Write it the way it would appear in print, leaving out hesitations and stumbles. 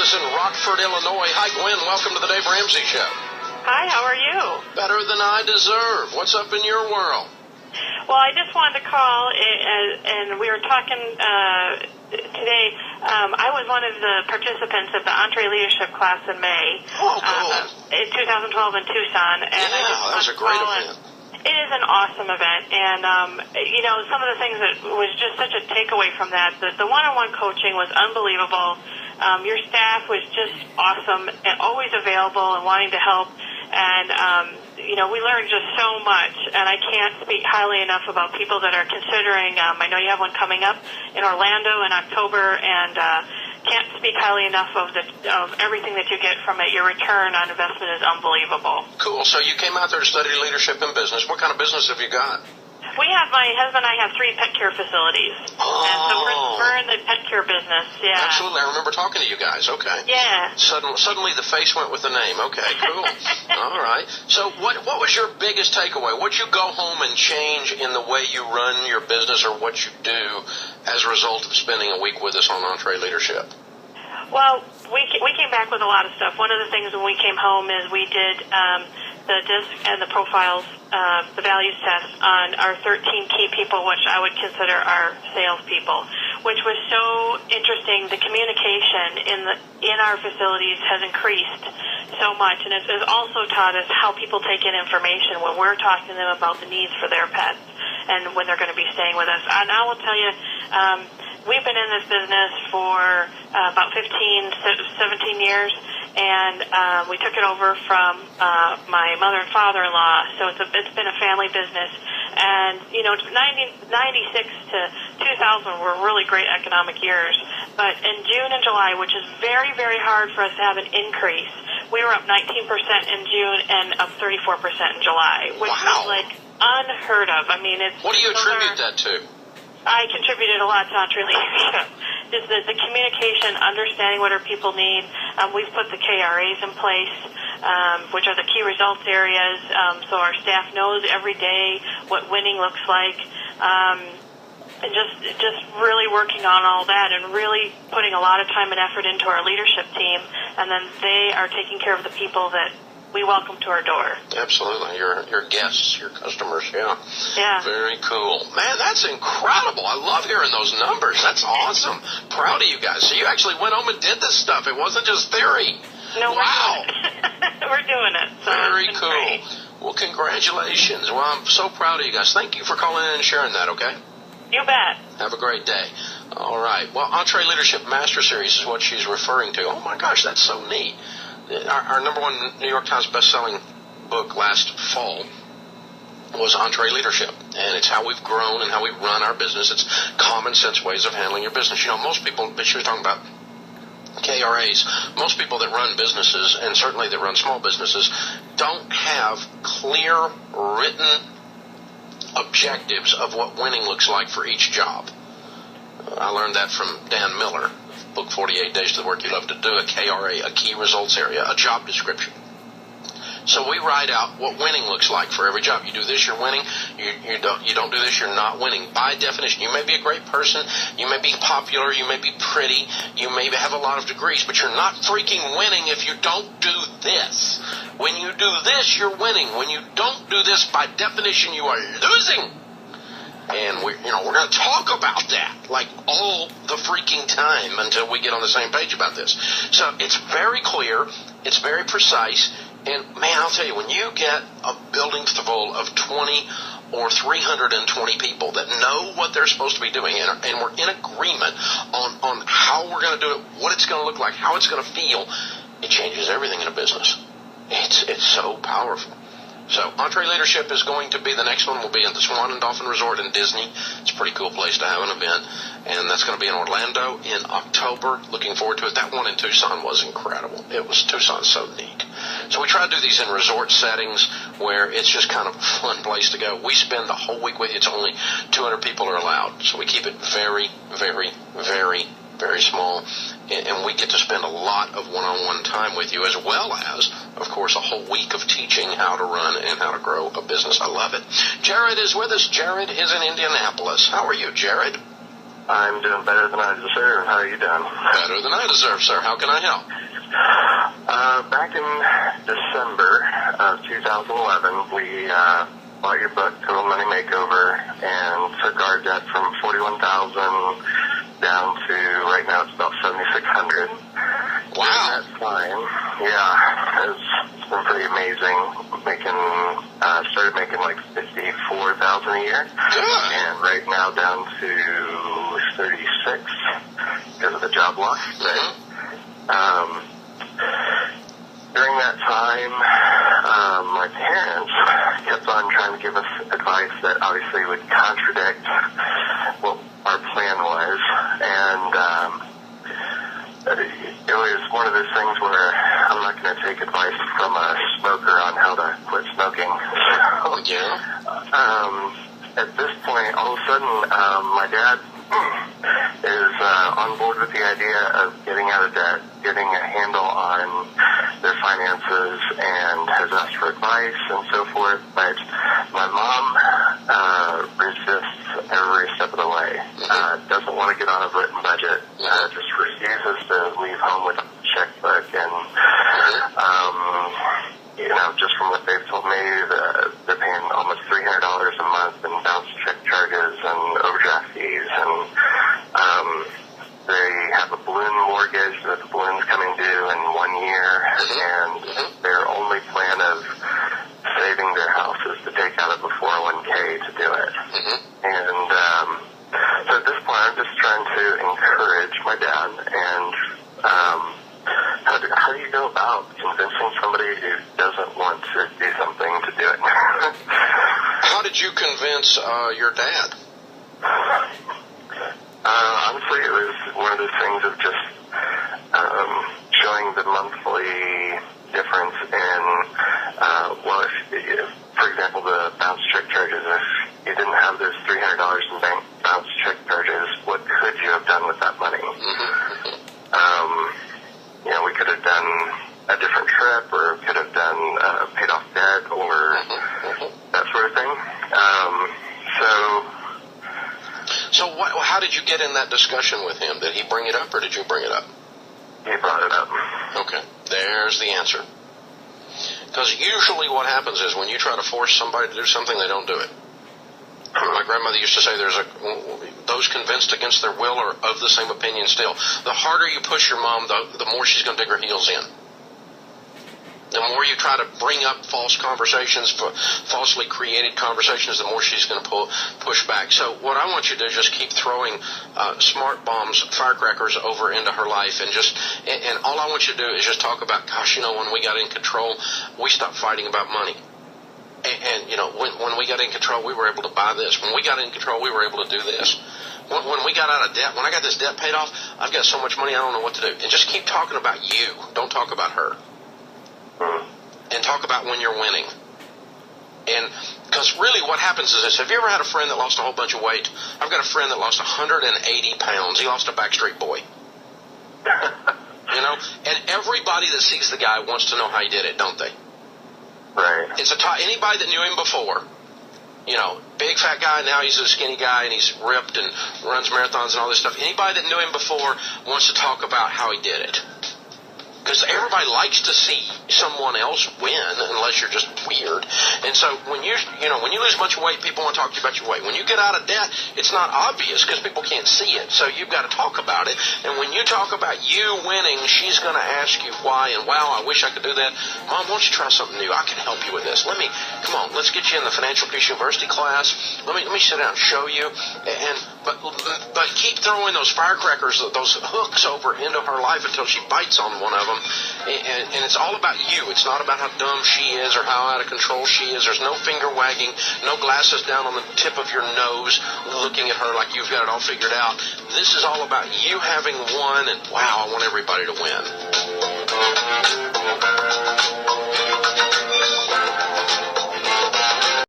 is in Rockford, Illinois. Hi, Gwen. Welcome to the Dave Ramsey Show. Hi, how are you? Better than I deserve. What's up in your world? Well, I just wanted to call, and we were talking today. I was one of the participants of the Entree Leadership class in May. Oh, cool. In 2012 in Tucson. And that was a great event. It is an awesome event, and, some of the things that was just such a takeaway from that, the one-on-one coaching was unbelievable. Your staff was just awesome and always available and wanting to help. And, we learned just so much, and I can't speak highly enough about people that are considering. I know you have one coming up in Orlando in October, and can't speak highly enough of everything that you get from it. Your return on investment is unbelievable. Cool. So you came out there to study leadership in business. What kind of business have you got? My husband and I have 3 pet care facilities. Oh. And so we're in the pet care business, yeah. Absolutely. I remember talking to you guys. Okay. Yeah. Suddenly the face went with the name. Okay, cool. All right. So what was your biggest takeaway? What'd you go home and change in the way you run your business or what you do as a result of spending a week with us on Entree Leadership? Well, we came back with a lot of stuff. One of the things when we came home is we did the DISC and the profiles, the values test on our 13 key people, which I would consider our salespeople, which was so interesting. The communication in our facilities has increased so much, and it has also taught us how people take in information when we're talking to them about the needs for their pets and when they're going to be staying with us. And I will tell you, we've been in this business for about 15, 17 years, and we took it over from my mother and father-in-law, so it's been a family business. And, 96 to 2000 were really great economic years. But in June and July, which is very, very hard for us to have an increase, we were up 19% in June and up 34% in July, which is like unheard of. I mean, it's... What do you attribute that to? I contributed a lot to Entree Leadership. Just the communication, understanding what our people need. We've put the KRAs in place, which are the key results areas, so our staff knows every day what winning looks like. And just really working on all that and really putting a lot of time and effort into our leadership team, and then they are taking care of the people that we welcome to our door. Absolutely. Your guests, your customers, yeah. Yeah. Very cool. Man, that's incredible. I love hearing those numbers. That's awesome. Proud of you guys. So you actually went home and did this stuff. It wasn't just theory. No, wow. We're doing it. So very cool. Great. Well, congratulations. Well, I'm so proud of you guys. Thank you for calling in and sharing that, okay? You bet. Have a great day. All right. Well, Entree Leadership Master Series is what she's referring to. Oh, my gosh, that's so neat. Our number one New York Times best-selling book last fall was Entree Leadership, and it's how we've grown and how we run our business. It's common sense ways of handling your business. Most people, she was talking about KRAs, most people that run businesses, and certainly that run small businesses, don't have clear, written objectives of what winning looks like for each job. I learned that from Dan Miller. Book 48 Days to the Work You Love to Do, a KRA, a key results area, a job description. So we write out what winning looks like for every job. You do this, you're winning. You don't do this, you're not winning. By definition, you may be a great person, you may be popular, you may be pretty, you may have a lot of degrees, but you're not freaking winning if you don't do this. When you do this, you're winning. When you don't do this, by definition, you are losing. And we're going to talk about that like all the freaking time until we get on the same page about this. So it's very clear, it's very precise, and man, I'll tell you, when you get a building full of 20 or 320 people that know what they're supposed to be doing, and we're in agreement on how we're going to do it, what it's going to look like, how it's going to feel, it changes everything in a business. It's so powerful. So, Entree Leadership is going to be, the next one will be at the Swan and Dolphin Resort in Disney. It's a pretty cool place to have an event. And that's going to be in Orlando in October. Looking forward to it. That one in Tucson was incredible. Tucson's so neat. So we try to do these in resort settings where it's just kind of a fun place to go. We spend the whole week with you. It's only 200 people are allowed. So we keep it very, very, very, very small. And we get to spend a lot of one-on-one time with you, as well as, of course, a whole week of teaching how to run and how to grow a business. I love it. Jared is with us. Jared is in Indianapolis. How are you, Jared? I'm doing better than I deserve. How are you doing? Better than I deserve, sir. How can I help? Back in December of 2011, we bought your book, Total Money Makeover, and took our debt from $41,000 down to, right now it's about $7,600. Wow. That's fine. Yeah, it's been pretty amazing. Started making like $54,000 a year. Good. And right now down to 36 because of the job loss. Right? During that time, my parents kept on trying to give us advice that obviously would contradict what our plan was, and it was one of those things where I'm not going to take advice from a smoker on how to quit smoking. So, at this point, all of a sudden, my dad is on board with the idea of getting out of debt, getting a handle on their finances, and has asked for advice and so forth. But my mom resists every step of the way. Doesn't want to get on a written budget. Just refuses to leave home with a checkbook. And just from what they've told me, they're paying almost $300 a month in bounce check charges and overdraft fees, and they have a balloon mortgage that the balloon's coming due in 1 year, and their only plan of saving their house is to take out a 401k to do it. And so at this point, I'm just trying to encourage my dad, and how do you go about convincing somebody who doesn't want to do something to do it? How did you convince your dad? Honestly, it was one of those things of just showing the monthly difference in, if, for example, the bounce check charges. If you didn't have those $300 in bank bounce check charges, what could you have done with that money? We could have done a different trip, or could have done paid off debt, or that sort of thing. So how did you get in that discussion with him? Did he bring it up, or did you bring it up? He brought it up. Okay, there's the answer. Because usually what happens is when you try to force somebody to do something, they don't do it. My grandmother used to say those convinced against their will are of the same opinion still. The harder you push your mom, the more she's going to dig her heels in. The more you try to bring up false conversations, falsely created conversations, the more she's going to push back. So what I want you to do is just keep throwing smart bombs, firecrackers over into her life, and all I want you to do is just talk about, gosh, when we got in control, we stopped fighting about money. And when we got in control, we were able to buy this. When we got in control, we were able to do this. When we got out of debt, when I got this debt paid off, I've got so much money I don't know what to do. And just keep talking about you. Don't talk about her. And talk about when you're winning. And because really what happens is this. Have you ever had a friend that lost a whole bunch of weight? I've got a friend that lost 180 pounds. He lost a Backstreet Boy. And everybody that sees the guy wants to know how he did it, don't they? Right. Anybody that knew him before, big fat guy, now he's a skinny guy and he's ripped and runs marathons and all this stuff. Anybody that knew him before wants to talk about how he did it. Because everybody likes to see someone else win, unless you're just weird. And so when you lose a bunch of weight, people want to talk to you about your weight. When you get out of debt, it's not obvious because people can't see it. So you've got to talk about it. And when you talk about you winning, she's going to ask you why. And wow, I wish I could do that. Mom, why don't you try something new? I can help you with this. Come on, let's get you in the Financial Peace University class. Let me sit down and show you. But keep throwing those firecrackers, those hooks over into her life until she bites on one of them. And it's all about you. It's not about how dumb she is or how out of control she is. There's no finger wagging, no glasses down on the tip of your nose looking at her like you've got it all figured out. This is all about you having won, and wow, I want everybody to win.